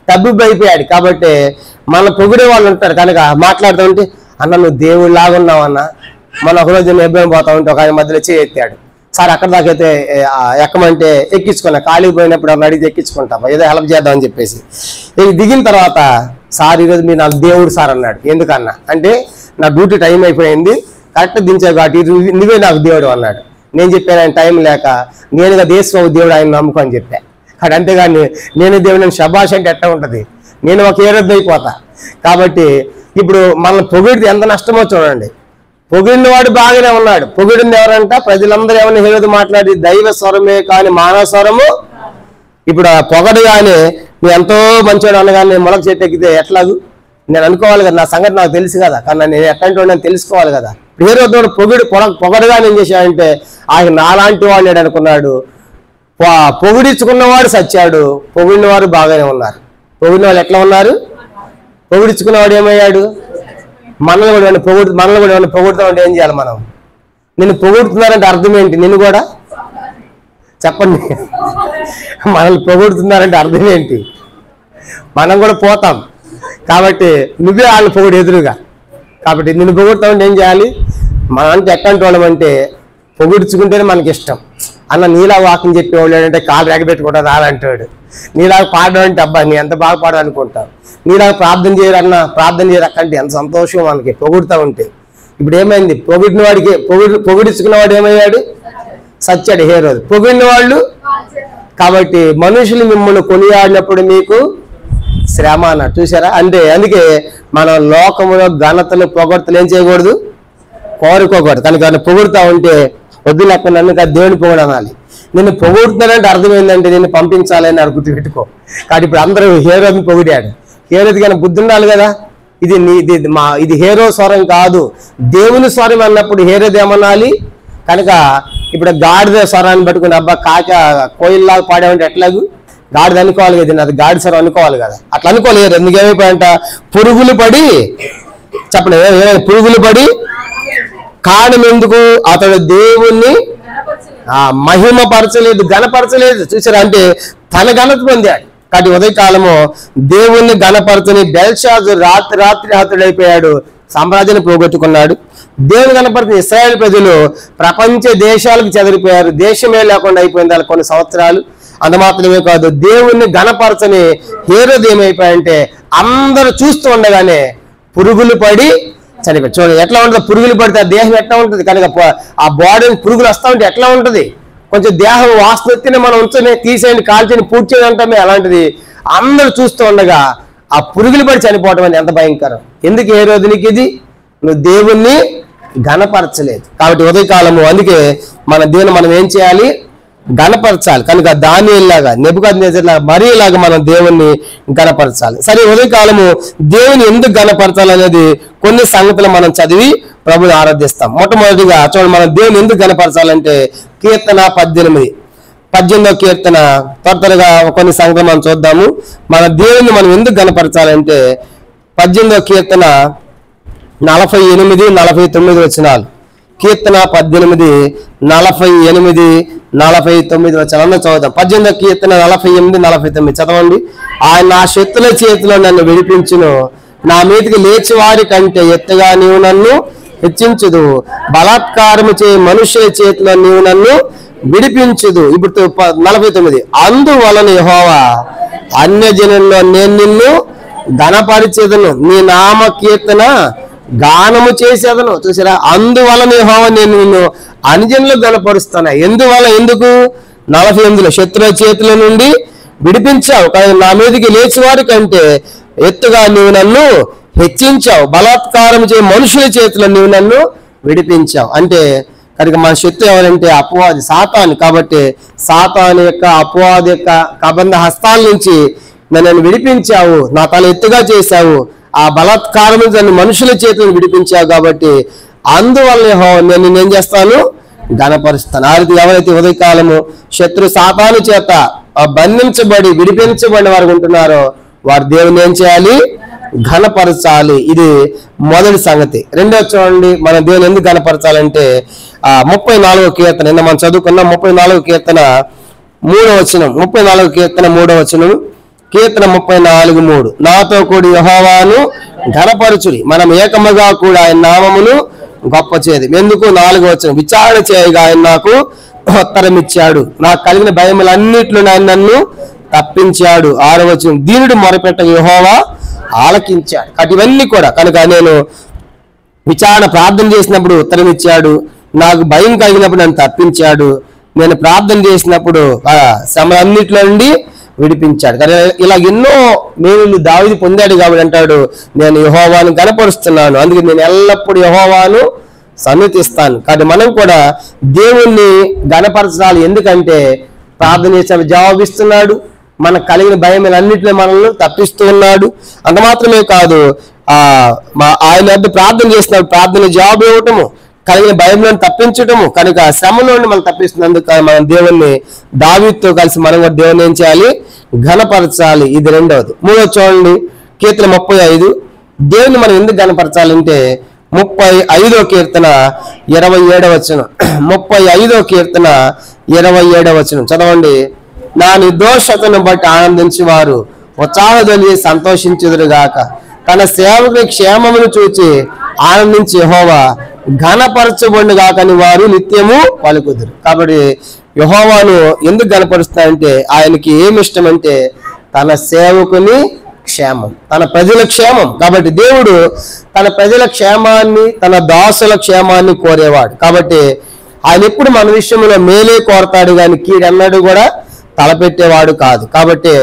S1: తబ్బిబ్బు అయిపోయాడు. కాబట్టి మన పొగిడే వాళ్ళు ఉంటారు. కనుక మాట్లాడుతూ ఉంటే అన్న నువ్వు దేవుడు లాగా ఉన్నావు అన్న. మన ఒకరోజు ఎబ్బాయి పోతా ఉంటే ఒక ఆయన మధ్యలో ఎత్తాడు. సార్ అక్కడ దాకా అయితే ఎక్కమంటే ఎక్కించుకున్నా, ఖాళీ పోయినప్పుడు అక్కడ అడిగితే ఎక్కించుకుంటాం, ఏదో హెల్ప్ చేద్దామని చెప్పేసి. దిగిన తర్వాత సార్ ఈరోజు మీరు నాకు దేవుడు సార్ అన్నాడు. ఎందుకన్నా అంటే నా డ్యూటీ టైం అయిపోయింది కరెక్ట్ దించావు కాబట్టి నువ్వే నాకు దేవుడు అన్నాడు. నేను చెప్పాను ఆయన టైం లేక నేనుగా దేశం దేవుడు ఆయన నమ్ముకో అని చెప్పా. అక్కడ అంతేగాని నేను దేవుడు నేను శబాష్ అంటే ఎట్లా ఉంటుంది, నేను ఒక ఏరద్దు అయిపోతా. కాబట్టి ఇప్పుడు మనల్ని పొగిడితే ఎంత నష్టమో చూడండి. పొగిడిన వాడు బాగానే ఉన్నాడు. పొగిడింది ఎవరంట? ప్రజలందరూ ఏమైనా హేళన మాట్లాడి దైవ స్వరమే కానీ మానవ స్వరము. ఇప్పుడు పొగడు కానీ నువ్వు ఎంతో మంచివాడు అనగానే మొలక చెట్టు ఎక్కితే ఎట్లాగు నేను అనుకోవాలి కదా, నా సంగతి నాకు తెలుసు కదా, కానీ నేను ఎట్లాంటి వాడు నేను తెలుసుకోవాలి కదా. హేరోదు పొగడుగా ఏం చేశాడంటే ఆయన నాలాంటి వాడు అనుకున్నాడు. పొగిడించుకున్నవాడు సచ్చాడు, పొగిడిన వారు బాగానే ఉన్నారు. పొగిడిన వాళ్ళు ఎట్లా ఉన్నారు? పొగిడించుకున్నవాడు ఏమయ్యాడు? మనల్ని కూడా ఏమైనా పొగుడుతామంటే ఏం చేయాలి మనం? నిన్ను పొగుడుతున్నారంటే అర్థం ఏంటి? నిన్ను కూడా చెప్పండి. మనల్ని పొగుడుతున్నారంటే అర్థం ఏంటి? మనం కూడా పోతాం. కాబట్టి నువ్వే వాళ్ళని పొగుడు ఎదురుగా. కాబట్టి నిన్ను పొగుడుతామంటే ఏం చేయాలి? మనం అంటే ఎట్లాంటి వాళ్ళం అంటే పొగుడుచుకుంటేనే మనకి ఇష్టం. అన్న నీలా వాకింగ్ చెప్పేవాళ్ళు అంటే కాలు ఎగబెట్టుకుంటా రాలంటాడు. నీలాగా పాడడం అంటే అబ్బా నీ ఎంత బాగా పాడాలనుకుంటావు. నీలాగా ప్రార్థన చేయరన్నా ప్రార్థన చేయరక్కంటే ఎంత సంతోషం మనకి పొగుడుతూ ఉంటే. ఇప్పుడు ఏమైంది? పొగిడిన వాడికి పొగిడించుకున్నవాడు ఏమయ్యాడు? సచ్చాడు హేరోదు. పొగిడిన వాళ్ళు కాబట్టి మనుషులు మిమ్మల్ని కొనియాడినప్పుడు మీకు శ్రమ అన్నట్టు చూసారా. అంటే అందుకే మనం లోకములో ఘనతలు పొగడ్తలు ఏం చేయకూడదు, కోరుకోకూడదు. కనుక పొగుడుతూ ఉంటే వద్దు లేక నన్ను దేవుని పొగడు అనాలి. నిన్ను పొగుడుతున్నాడంటే అర్థమైందంటే నిన్ను పంపించాలని అడుగుతూ పెట్టుకో. కాబట్టి ఇప్పుడు అందరూ హేరోని పొగిడాడు. హేరోది కానీ బుద్ధి ఉండాలి కదా. ఇది హేరో స్వరం కాదు, దేవుని స్వరం అన్నప్పుడు హేరోది ఏమనాలి? కనుక ఇప్పుడు గాడిద స్వరాన్ని పట్టుకుని అబ్బా కోయిల్లాగా పాడేమంటే ఎట్లాగు గాడిద అనుకోవాలి కదా, అది గాడి స్వరం అనుకోవాలి కదా. అట్లా అనుకోలేదు. ఎందుకేమైపోయాయంట? పురుగులు పడి చెప్పండి, పురుగులు పడి కారణం ఎందుకు? అతడు దేవుణ్ణి మహిమపరచలేదు, ఘనపరచలేదు. చూసారా, అంటే తన ఘనత పొందాడు. కాబట్టి ఉదయకాలము దేవుణ్ణి ఘనపరచని బెల్షాజు రాత్రి హతుడైపోయాడు, సామ్రాజ్యాన్ని పోగొట్టుకున్నాడు. దేవుని కనపడిన ఇశ్రాయేల్ ప్రజలు ప్రపంచ దేశాలకు చెదిరిపోయారు. దేశమే లేకుండా అయిపోయింది వాళ్ళ కొన్ని సంవత్సరాలు. అంత మాత్రమే కాదు, దేవుణ్ణి ఘనపరచని హేరోదు ఏమైపోయాయంటే అందరూ చూస్తూ ఉండగానే పురుగులు పడి చనిపోయి. చూడండి ఎట్లా ఉంటుంది, పురుగులు పడితే ఆ దేహం ఎట్లా ఉంటుంది. కనుక ఆ బాడీని పురుగులు వస్తూ ఉంటే ఎట్లా ఉంటుంది? కొంచెం దేహం వాసన ఎత్తిని మనం ఉంచుని తీసేయండి, కాల్చేయండి, పూర్తి చేయండి అలాంటిది. అందరూ చూస్తూ ఉండగా ఆ పురుగులు పడి చనిపోవడం అని ఎంత భయంకరం. ఎందుకు హేరోదునికి ఇది? నువ్వు దేవుణ్ణి ఘనపరచలేదు. కాబట్టి ఉదయకాలము అందుకే మన దేవుని మనం ఏం చేయాలి? ఘనపరచాలి. కనుక దానియేలులాగా నెబుకద్నెజరులాగా మరియలాగా మనం దేవుణ్ణి ఘనపరచాలి. సరే, ఉదయకాలము దేవుని ఎందుకు ఘనపరచాలి అనేది కొన్ని సంగతులు మనం చదివి ప్రభుని ఆరాధిస్తాం. మొట్టమొదటిగా చూడండి, మనం దేవుని ఎందుకు ఘనపరచాలంటే కీర్తన 18వ కీర్తన త్వరగా కొన్ని సంగతులు మనం చూద్దాము. మన దేవుని మనం ఎందుకు ఘనపరచాలంటే 18వ కీర్తన 48, 49 వచనాలు. కీర్తన 18, 48, 49 వచనాలను చదువుతాం. 18వ కీర్తన 48, 49 చదవండి. ఆయన నా శత్రుల చేతిలో నన్ను విడిపించును, నా మీదకి లేచి వారి కంటే ఎత్తుగా నీవు నన్ను హెచ్చించుదు, బలాత్కారము చే మనుష్యుల చేతిలో నీవు నన్ను విడిపించుదు. ఇప్పుడు 49, అందువలన యెహోవా అన్యజనుల్లో నేను నిన్ను ఘనపరిచేదను, నీ నామ కీర్తన గానము చేసేదను. చూసారా, అందువలన యెహోవా నేను నిన్ను అన్యజనులకు ఘనపరుస్తాను. ఎందుకు? 48లో శత్రుల చేతుల నుండి విడిపించావు, కానీ నా మీదకి లేచి వారి కంటే ఎత్తుగా నీవు నన్ను హెచ్చించావు, బలాత్కారం చే మనుషుల చేతిలో నీవు నన్ను విడిపించావు. అంటే కనుక మన శత్రు ఎవరంటే అపవాది, సాతాను. కాబట్టి సాతాను యొక్క అపవాది యొక్క కబంధ హస్తాల నుంచి నన్ను విడిపించావు, నా తల ఎత్తుగా చేశావు, ఆ బలాత్కారం నన్ను మనుషుల చేతులను విడిపించావు. కాబట్టి అందువల్ల నేను ఏం చేస్తాను? ఘనపరుస్తాను. ఆ రీతి ఎవరైతే ఉదయకాలము శత్రు సాతాను చేత బంధించబడి విడిపించబడిన వారు ఉంటున్నారో వారు దేవుని ఏం చేయాలి? ఘనపరచాలి. ఇది మొదటి సంగతి. రెండో చూడండి, మన దేవుని ఎందుకు ఘనపరచాలంటే 34వ కీర్తన, నిన్న మనం చదువుకున్న 34వ కీర్తన 3వ వచనం. 34వ కీర్తన 3వ వచనం. కీర్తన 34:3 నాతో కూడి యెహోవాను ఘనపరచుడి, మనం ఏకముగా కూడా ఆయన నామమును గొప్ప చేయదు. ఎందుకు? 4వ వచనం. విచారణ చేయగా ఆయన నాకు ఉత్తరం ఇచ్చాడు, నాకు కలిగిన భయములన్నిట్లో ఆయన నన్ను తప్పించాడు. 6వ వచనం. దీనుడు మొరపెట్ట యెహోవా ఆలకించాడు. కాబట్టి ఇవన్నీ కూడా కనుక నేను విచారణ ప్రార్థన చేసినప్పుడు ఉత్తరం ఇచ్చాడు, నాకు భయం కలిగినప్పుడు నన్ను తప్పించాడు, నేను ప్రార్థన చేసినప్పుడు శ్రమలన్నిటిలో నుండి విడిపించాడు. కానీ ఇలా ఎన్నో మేలులు దావీదు పొందాడు కాబట్టి అంటాడు, నేను యెహోవాను గణపరుస్తున్నాను, అందుకే నేను ఎల్లప్పుడూ యెహోవాను సన్నిధిస్తాను. కాబట్టి మనం కూడా దేవుణ్ణి గణపరచాలి. ఎందుకంటే ప్రార్థన చేసినప్పుడు జవాబిస్తున్నాడు, మనకు కలిగిన భయములన్నింటినీ మనల్ని తప్పిస్తూ ఉన్నాడు. అంత మాత్రమే కాదు, ఆయన వద్ద ప్రార్థన చేసినప్పుడు ప్రార్థన జవాబు ఇవ్వటము, కలిగిన భయములను తప్పించటము, కనుక శ్రమలోని మనం తప్పిస్తున్నందుకు మనం దేవుణ్ణి దావీదుతో కలిసి మనం కూడా దేవుని ఏం చేయాలి? ఘనపరచాలి. ఇది రెండవది. మూడవది చూడండి, కీర్తన 35. దేవుని మనం ఎందుకు ఘనపరచాలంటే 35వ కీర్తన 27వ వచనం. 35వ కీర్తన 27వ వచనం చదవండి. నా నిర్దోషతను బట్టి ఆనందించి వారు ఉత్సాహధ్వని సంతోషించుదురుగాక, తన సేవకుని క్షేమమును చూచి ఆనందించి యెహోవా ఘనపరచబడును గాకని వారు నిత్యము పలుకుదురు. కాబట్టి యెహోవాను ఎందుకు ఘనపరుస్తారంటే ఆయనకి ఏమి ఇష్టం అంటే తన సేవకుని క్షేమం, తన ప్రజల క్షేమం. కాబట్టి దేవుడు తన ప్రజల క్షేమాన్ని, తన దాసుల క్షేమాన్ని కోరేవాడు. కాబట్టి ఆయన ఎప్పుడు మన విషయంలో మేలే కోరతాడు కానీ కీడన్నడు కూడా తలపెట్టేవాడు కాదు. కాబట్టి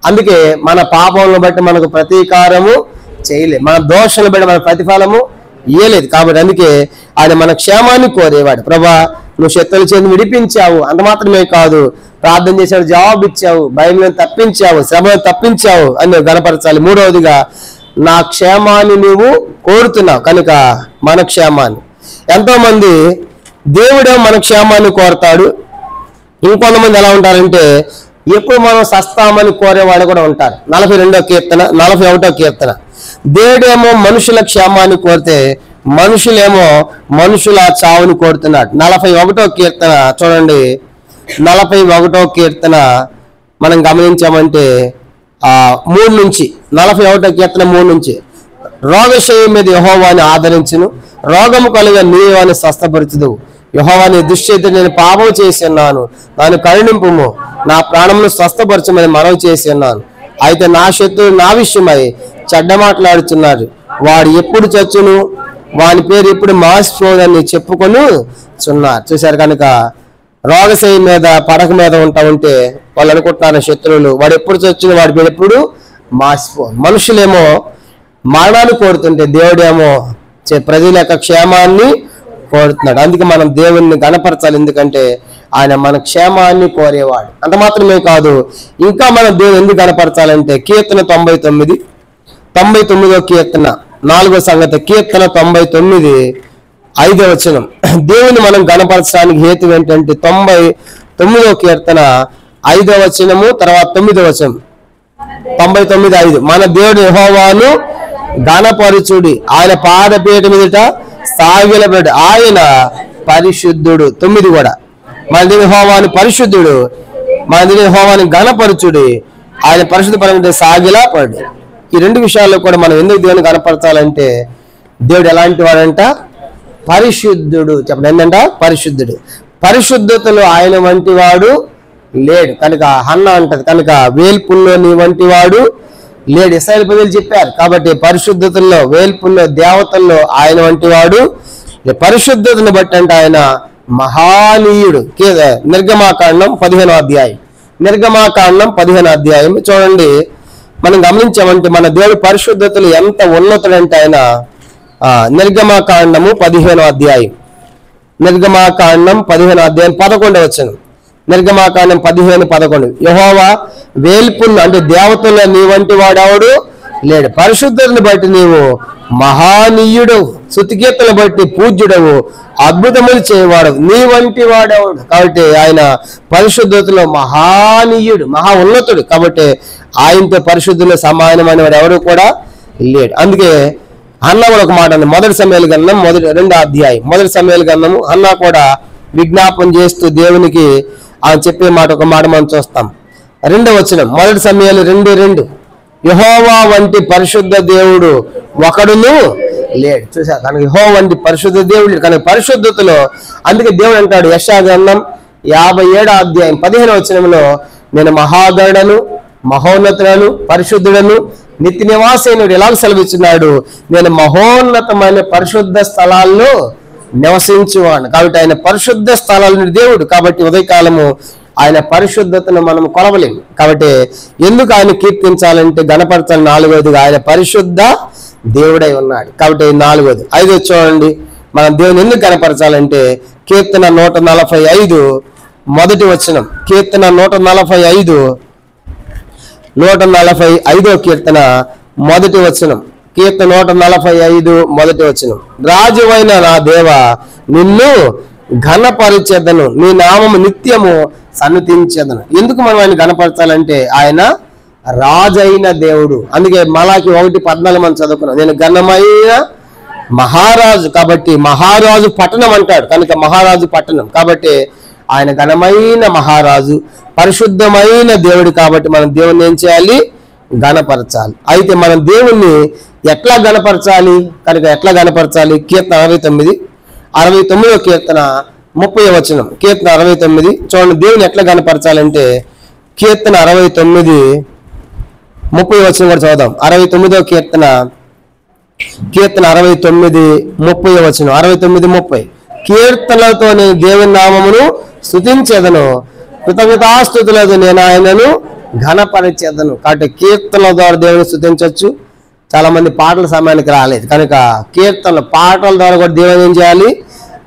S1: అందుకే మన పాపములను బట్టి మనకు ప్రతీకారము చేయలేదు, మన దోషాలను బట్టి మన ప్రతిఫలము ఇయ్యలేదు. కాబట్టి అందుకే ఆయన మన క్షేమాన్ని కోరేవాడు. ప్రభా, నువ్వు శత్రువుల చేతిని విడిపించావు, అంత మాత్రమే కాదు, ప్రార్థన చేసావు, జవాబు ఇచ్చావు, భయములను తప్పించావు, శ్రమను తప్పించావు అని నువ్వు గణపరచాలి. మూడవదిగా నా క్షేమాన్ని నువ్వు కోరుతున్నావు కనుక మన క్షేమాన్ని. ఎంతో మంది దేవుడే మన క్షేమాన్ని కోరతాడు. ఇంకొంతమంది ఎలా ఉంటారంటే ఎప్పుడు మనం సస్తామని కోరేవాడు కూడా ఉంటారు. 42వ కీర్తన 41వ కీర్తన. దేవుడేమో మనుషుల క్షేమాన్ని కోరితే మనుషులేమో మనుషుల చావుని కోరుతున్నాడు. 41వ కీర్తన చూడండి. 41వ కీర్తన మనం గమనించామంటే 3 నుంచి 41వ కీర్తన 3 నుంచి రోగశయం మీద యెహోవాని ఆదరించును, రోగము కలుగ నీవాని స్వస్థపరచుదు. యెహోవాని దుష్చేత నేను పాపం చేసి ఉన్నాను, దాన్ని కరుణింపుము, నా ప్రాణమును స్వస్థపరచమని మనవి చేసి ఉన్నాను. అయితే నా శత్రువు నా విషయమై చెడ్డ మాట్లాడుతున్నారు, వాడు ఎప్పుడు చచ్చును, వాని పేరు ఎప్పుడు మాసిపోదని చెప్పుకొని చున్నారు. చూశారు కనుక రోగశయం మీద పడక మీద ఉంటా ఉంటే వాళ్ళు అనుకుంటున్నారు శత్రువులు, వాడు ఎప్పుడు చచ్చును, వాడి పేరు ఎప్పుడు మాసిపో. మనుషులేమో మరణాన్ని కోరుతుంటే దేవుడేమో ప్రజల యొక్క క్షేమాన్ని కోరుతున్నాడు. అందుకే మనం దేవుణ్ణి గణపరచాలి, ఎందుకంటే ఆయన మన క్షేమాన్ని కోరేవాడు. అంత మాత్రమే కాదు, ఇంకా మనం దేవుని ఎందుకు గణపరచాలంటే కీర్తన 99వ కీర్తన 4వ సంగతి. కీర్తన 99 5వ వచనం. దేవుని మనం గణపరచడానికి హేతు ఏంటంటే 99వ కీర్తన 5వ వచనము తర్వాత 9వ వచనం. 99:5 మన దేవుడు యెహోవాను గణపరచుడి, ఆయన పాదపీఠ మీదట సాగిలబడి, ఆయన పరిశుద్ధుడు. 9 కూడా మన దేవుని యెహోవాను పరిశుద్ధుడు, మన దేవుని యెహోవాను గణపరచుడి, ఆయన పరిశుద్ధ పరమైన సాగిలా పడు. ఈ 2 విషయాల్లో కూడా మనం ఎందుకు దేవుని గణపరచాలంటే దేవుడు ఎలాంటి వాడంట? పరిశుద్ధుడు. చెప్పండి, ఏంటంట? పరిశుద్ధుడు. పరిశుద్ధతలో ఆయన వంటి వాడు లేడు. కనుక హన్న అంటది, కనుక వేల్పుల్లో నీ వంటి వాడు లేడు. ఇశ్రాయేలు ప్రజలు చెప్పారు. కాబట్టి పరిశుద్ధతల్లో, వేల్పుల్లో, దేవతల్లో ఆయన వంటి వాడు. పరిశుద్ధతను బట్టి అంటే ఆయన మహానీయుడు. నిర్గమాకాండం 15వ అధ్యాయం. నిర్గమాకాండం 15వ అధ్యాయం చూడండి. మనం గమనించామంటే మన దేవుడి పరిశుద్ధతలు ఎంత ఉన్నతుడంటే ఆయన నిర్గమాకాండము 15వ అధ్యాయం. నిర్గమాకాండం 15వ అధ్యాయం 11వ వచనం. నిర్గమాకాండం 15:11 యెహోవా వేల్పుల్లో అంటే దేవతల్లో నీ వంటి వాడెవడు లేడు. పరిశుద్ధతను బట్టి నీవు మహానీయుడు, స్తుతికీర్తనను బట్టి పూజ్యుడవు, అద్భుతములు చేయవాడు, నీ వంటి వాడెవడు. కాబట్టి ఆయన పరిశుద్ధతలో మహానీయుడు, మహా ఉన్నతుడు. కాబట్టి ఆయనతో పరిశుద్ధులు సమానమైన వాడు ఎవరు కూడా లేడు. అందుకే అన్న కూడా ఒక మాట ఉంది. 1 సమూయేలు గ్రంథం 2వ అధ్యాయం. 1 సమూయేలు గ్రంథము అన్న కూడా విజ్ఞాపన చేస్తూ దేవునికి ఆయన చెప్పే మాట ఒక మాట మనం చూస్తాం. 2వ వచనం 1 సమూయేలు 2:2 యెహోవా వంటి పరిశుద్ధ దేవుడు ఒకడును లేడు. చూసారు కనుక యెహోవా వంటి పరిశుద్ధ దేవుడు కనుక పరిశుద్ధతలో అందుకే దేవుడు అంటాడు యెషయా గ్రంథం 57వ అధ్యాయం 15వ వచనంలో నేను మహాగణుడను, మహోన్నతుడను, పరిశుద్ధుడను, నిత్య నివాసైనడు ఎలాగ సెలవిస్తున్నాడు, నేను మహోన్నతమైన పరిశుద్ధ స్థలాల్లో నివసించువాడు. కాబట్టి ఆయన పరిశుద్ధ స్థలాలని దేవుడు. కాబట్టి ఉదయకాలము ఆయన పరిశుద్ధతను మనం కొలవలేము. కాబట్టి ఎందుకు ఆయన కీర్తించాలంటే గణపరచాలి. 4వదిగా ఆయన పరిశుద్ధ దేవుడై ఉన్నాడు. కాబట్టి 4వది. 5 చూడండి, మనం దేవుని ఎందుకు గణపరచాలంటే కీర్తన 145 మొదటి వచనం. కీర్తన 145వ కీర్తన మొదటి వచనం. కీర్తన 145 మొదటి వచనం. రాజువైన నా దేవ, నిన్ను ఘనపరిచెదను, నీ నామము నిత్యము సన్నుతించెదను. ఎందుకు మనం ఆయన ఘనపరచాలంటే ఆయన రాజైన దేవుడు. అందుకే మలాకి 1:14 మనం చదువుకున్నాం, నేను ఘనమైన మహారాజు. కాబట్టి మహారాజు పట్టణం అంటాడు, కనుక మహారాజు పట్టణం. కాబట్టి ఆయన ఘనమైన మహారాజు, పరిశుద్ధమైన దేవుడు. కాబట్టి మనం దేవుణ్ణి ఏం చేయాలి? ఘనపరచాలి. అయితే మనం దేవుణ్ణి ఎట్లా ఘనపరచాలి? కనుక ఎట్లా ఘనపరచాలి? కీర్తన 69వ కీర్తన 30వ వచనం. కీర్తన 69 చూడండి, దేవుని ఎట్లా ఘనపరచాలంటే కీర్తన 69 30వ వచనం కూడా చదువుదాం. 69వ కీర్తన 69 30వ వచనం. 69 30. కీర్తనలతో నేను దేవుని నామమును స్తుతించెదను, కృతజ్ఞతాస్తుతులతో నేను ఆయనను ఘనపరిచెదను. కాబట్టి కీర్తనల ద్వారా దేవుని స్తుతించవచ్చు. చాలా మంది పాటల సమయానికి రాలేదు, కనుక కీర్తనలు పాటల ద్వారా కూడా దేవుని ఏం చేయాలి?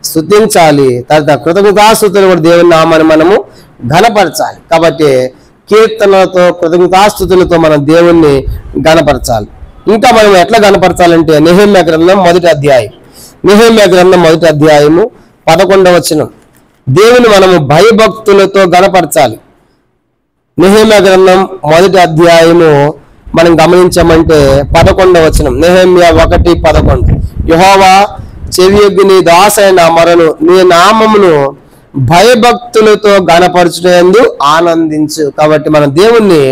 S1: స్తుతించాలి. తర్వాత కృతజ్ఞతాస్తుతులు కూడా దేవుని నామాన్ని మనము ఘనపరచాలి. కాబట్టి కీర్తనలతో కృతజ్ఞతాస్తుతులతో మనం దేవుణ్ణి ఘనపరచాలి. ఇంకా మనం ఎట్లా ఘనపరచాలంటే నెహెమ్యా గ్రంథం మొదటి అధ్యాయం. నెహెమ్యా గ్రంథం మొదటి అధ్యాయము 11వ వచనం. దేవుని మనము భయభక్తులతో ఘనపరచాలి. నెహెమ్యా గ్రంథం మొదటి అధ్యాయము మనం గమనించామంటే 11వ వచనం. నెహెమ్యా 1:11. యెహోవా చెవియొగ్గి నీ దాసైన మొరను, నీ నామమును భయభక్తులతో ఘనపరచుటయందు ఆనందించు. కాబట్టి మనం దేవుణ్ణి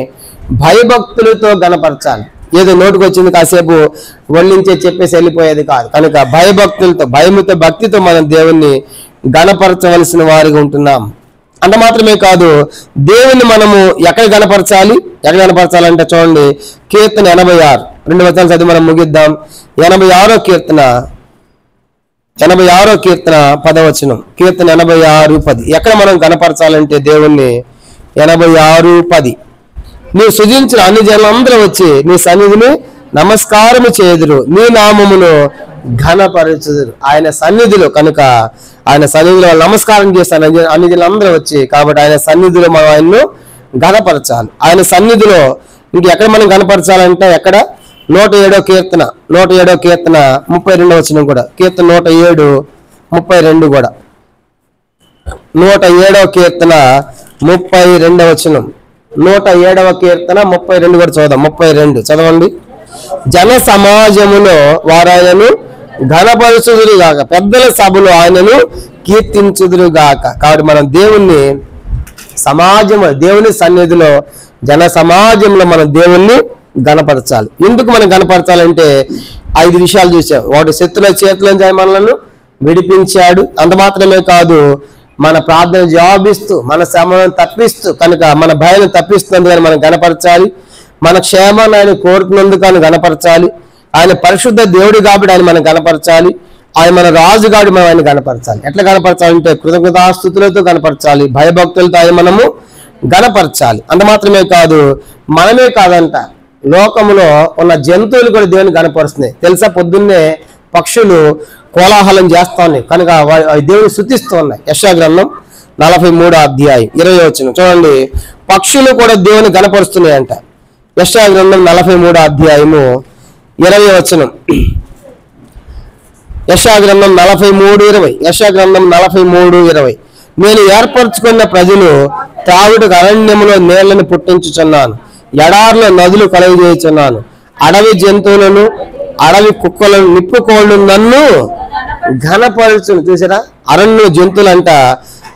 S1: భయభక్తులతో ఘనపరచాలి. ఏదో నోటికి వచ్చింది కాసేపు వల్లించే చెప్పేసి వెళ్ళిపోయేది కాదు. కనుక భయభక్తులతో, భయముతో, భక్తితో మనం దేవుణ్ణి ఘనపరచవలసిన వారిగా ఉంటున్నాం. అంత మాత్రమే కాదు, దేవుని మనము ఎక్కడ గణపరచాలి? ఎక్కడ గణపరచాలంటే చూడండి, కీర్తన 86 2 వచనాలు చదివి మనం ముగిద్దాం. 86వ కీర్తన 10వ వచనం. కీర్తన 86:10. ఎక్కడ మనం గణపరచాలంటే దేవుణ్ణి 86:10. నీవు సృజించిన అన్ని జనులందరూ వచ్చి నీ సన్నిధిని నమస్కారము చేయుదురు, నీ నామమును ఘనపరచుదురు. ఆయన సన్నిధిలో, కనుక ఆయన సన్నిధిలో నమస్కారం చేస్తాను అన్ని జనులందరూ వచ్చి. కాబట్టి ఆయన సన్నిధిలో మనం ఆయన్ను ఘనపరచాలి. ఆయన సన్నిధిలో ఇంకెక్కడ మనం ఘనపరచాలంటే ఎక్కడ? 107వ కీర్తన 32వ వచనం కూడా. కీర్తన 107:32 కూడా. 107వ కీర్తన 32వ వచనం. 107వ కీర్తన 32 కూడా చదువుదాం. 32 చదవండి. జన సమాజములో వారాయనను ఘనపరచుదురుగాక, పెద్దల సభలో ఆయనను కీర్తించుదురుగాక. కాబట్టి మనం దేవుణ్ణి దేవుని సన్నిధిలో, జన సమాజంలో మనం దేవుణ్ణి ఘనపరచాలి. ఎందుకు మనం ఘనపరచాలంటే 5 విషయాలు చూసాం. వాడు శత్రుల చేతులను మనలను విడిపించాడు. అంత మాత్రమే కాదు, మన ప్రార్థన జవాబిస్తూ, మన శ్రమను తప్పిస్తూ, కనుక మన భయాన్ని తప్పిస్తున్నందుకని మనం ఘనపరచాలి. మన క్షేమాన్ని ఆయన కోరుతున్నందుకు ఆయన ఘనపరచాలి. ఆయన పరిశుద్ధ దేవుడు కాబట్టి ఆయన మనం ఘనపరచాలి. ఆయన మన రాజు కాబట్టి మనం ఆయన ఘనపరచాలి. ఎట్లా ఘనపరచాలంటే కృతజ్ఞతాస్తుతులతో ఘనపరచాలి, భయభక్తులతో ఆయన మనము ఘనపరచాలి. అంత మాత్రమే కాదు, మనమే కాదంట, లోకములో ఉన్న జంతువులు కూడా దేవుని ఘనపరుస్తున్నాయి. తెలుసా, పొద్దున్నే పక్షులు కోలాహలం చేస్తా ఉన్నాయి, కనుక దేవుని స్తుతిస్తూ ఉన్నాయి. యెషయా గ్రంథం 43వ అధ్యాయం 20వ వచనం చూడండి. పక్షులు కూడా దేవుని ఘనపరుస్తున్నాయంట. యెషయా గ్రంథం 43వ అధ్యాయము 20వ వచనం. యెషయా గ్రంథం 43:20. యెషయా గ్రంథం 43:20. నేను ఏర్పరచుకున్న ప్రజలు త్రాగుటకు అరణ్యములో నీళ్లను పుట్టించుచున్నాను, ఎడారిలో నదులు కలుగజేయుచున్నాను. అడవి జంతువులను, అడవి కుక్కలను, నిప్పుకోళ్ళు నన్ను ఘనపరచును. చూసారా, అరణ్య జంతువులు అంట,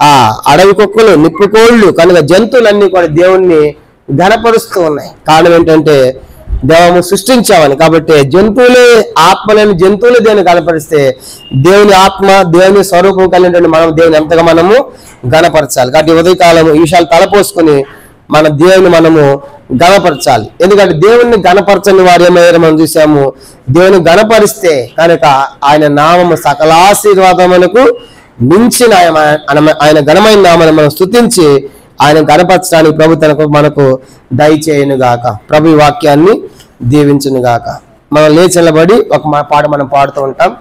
S1: ఆ అడవి కుక్కలు, నిప్పుకోళ్ళు, కనుక జంతువులన్నీ కూడా దేవుణ్ణి ఘనపరుస్తూ ఉన్నాయి. కారణం ఏంటంటే దేవము సృష్టించామని. కాబట్టి జంతువులే, ఆత్మలేని జంతువులు దేవుని ఘనపరిస్తే దేవుని ఆత్మ, దేవుని స్వరూపం కలిగినటువంటి మనం దేవుని ఎంతగా మనము ఘనపరచాలి. కాబట్టి ఉదయకాలం ఈ విషయాలు తలపోసుకొని మన దేవుని మనము గణపరచాలి. ఎందుకంటే దేవుణ్ణి గణపరచని వారు ఏమయ్యారో మనం చూసాము. దేవుని గణపరిస్తే కనుక ఆయన నామము సకలాశీర్వాదములకు మించిన ఆయన ఘనమైన నామాన్ని మనం స్తుతించి ఆయన గణపరచడానికి ప్రభు తనకు మనకు దయచేయును గాక. ప్రభు ఈ వాక్యాన్ని దీవించును గాక. మనం లేచి నిలబడి ఒక పాట మనం పాడుతూ ఉంటాం.